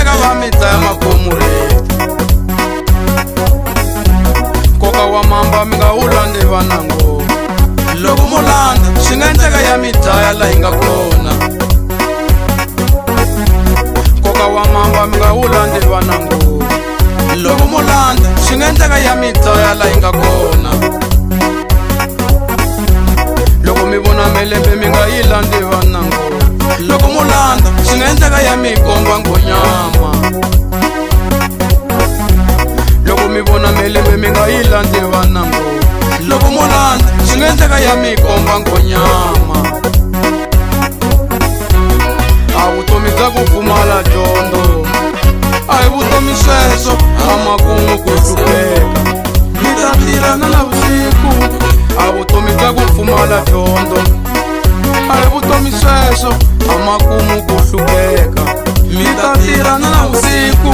ka va mi dlaya makumu reti. Nkoka wa mamba mi nga wu landzi vana ngopfu. Loko mo landza swi nga endleka ya mi dlaya laha yi nga kona. Nkoka wa mamba mi nga wu landzi vana ngopfu. Loko mo landza swi nga endleka ya mi dlaya laha yi nga kona. Loko mi vona melembe mi nga yi landzi vana ngopfu. Loko mo landza swi nga endleka ya mi komba ngonyama. Loko mi vona melembe mi nga yi landzi vana ngopfu. Loko mo landza swi nga endleka ya mi komba ngonyama. A vutomi bya ku pfumala dyondzo a hi vutomi sweswo, a makumu ku hlupheka. Mi ta tirha na navusiku. A vutomi bya ku pfumala dyondzo a hi vutomi sweswo, a makumu ku hlupheka. Mi ta tirha na navusiku.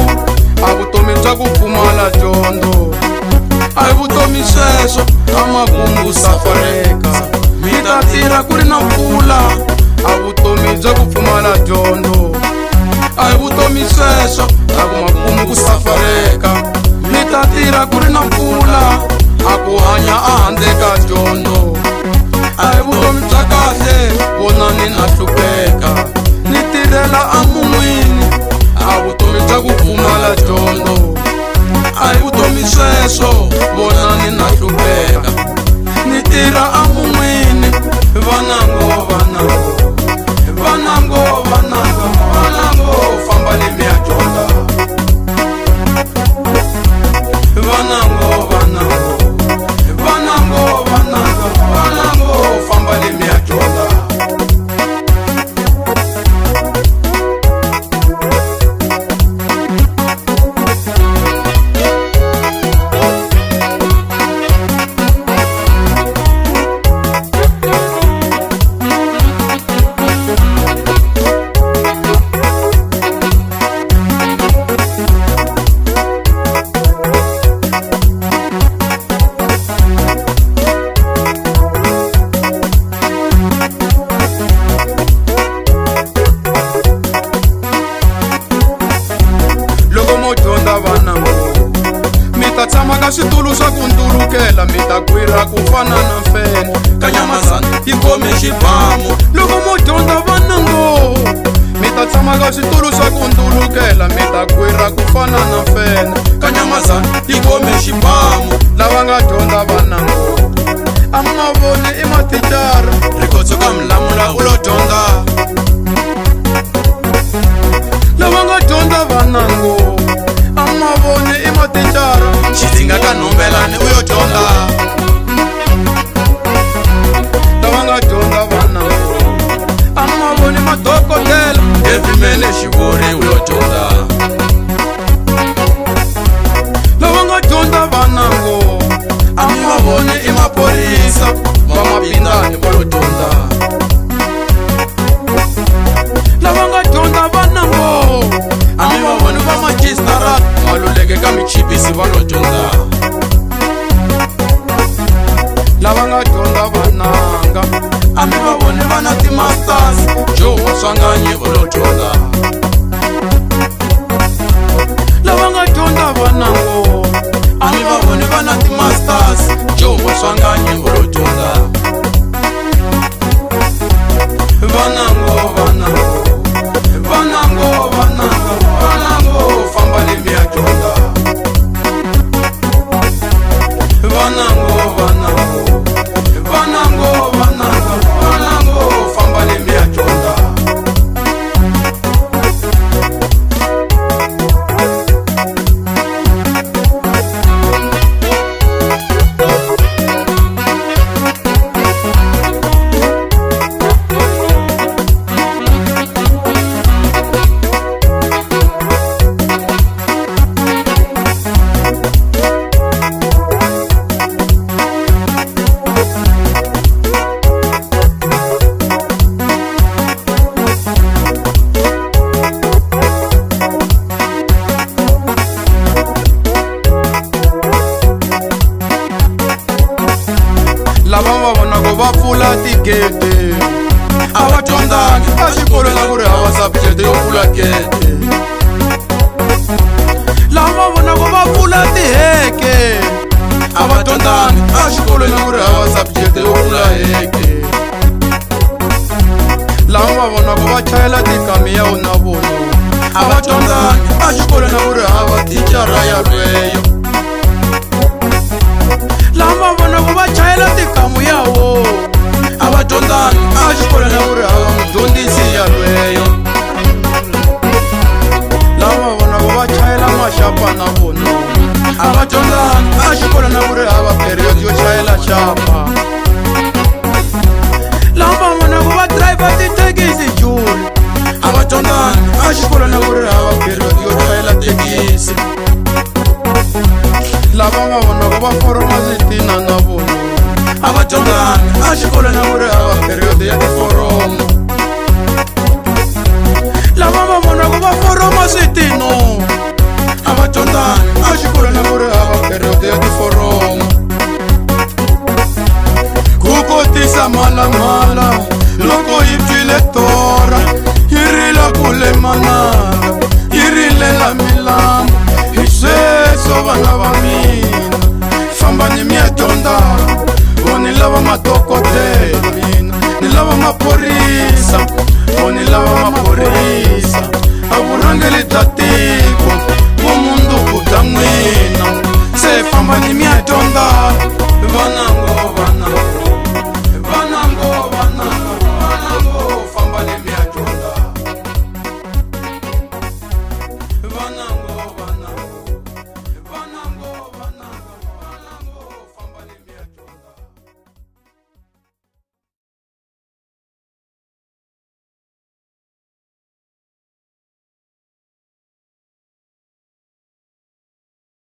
A vutomi bya ku pfumala dyondzo a hi vutomi sweswo, a makumu ku safareka. Mi ta tirha ku ri na mpfula. A vutomi bya ku pfumala dyondzo a hi vutomi sweswo, a ku makumu ku safareka. Mi ta tirha ku ri na mpfula. A ku hanya a handle ka dyondzo a hi vutomi bya kahle, vonani na hlupheka. Ni tirhela a mun'wini. A vutomi bya ku pfumala dyondzo a hi vutomi sweswo, vonani na hlupheka. Ni tirha a mun'wini. Vanango vanango vanango vanango vanango famba le mi ya dyondza. Vanango vanango vanango vanango vanango famba le mi ya dyondza. Tshama ka switulu swa ku ndulukela, mi ta gwira ku fana na fene. Ka nyamazana yi khome xibamu. Loko mo dyondza vanango mi ta tshama ka switulu swa ku ndulukela, mi ta gwira ku fana na fene. Ka nyamazana yi khome xibamu. Lava nga dyondza vanango a mi nga voni i mathicara. Riko tshuka mi lamula u lo dyondza. Lava nga dyondza vanango a mi nga voni i mathicara. Xidzinga ka nhombelani u yo dyondza. Lava nga dyondza vanango a mi nga voni madokodela. Evimele xivuri u yo dyondza. Lava nga dyondza vanango a mi nga voni i maphorisa. Va mapindani va yo dyondza. Lava nga dyondza vanango a mi nga voni va majistarata. Maluleke ka michipisi va lo dyondza. Lava nga dyondza vananga a mi va voni va na timasters. Joho Swanganyi u lo dyondza. Lava nga dyondza vanango a mi va voni va na timasters. Joho Swanganyi u lo dyondza. Vanango vanango vanango vanango vanango famba le mi ya dyondza. Vanango vanango vanango vanango vanango famba le mi ya dyondza. va pfula tigede a va dyondzangi a xikolweni a ku ri hava subject yo pfula gede. xikolweni ku ri hava subject yo vula heke lava va vonaka va chayela tikamiyawu na vona a va dyondzangi a xikolweni ku ri hava tichara yalweyo lava va vonaka va chayela tikamu yawo a va dyondzangi a xikolweni ku ri hava mudyondzisi yalweyo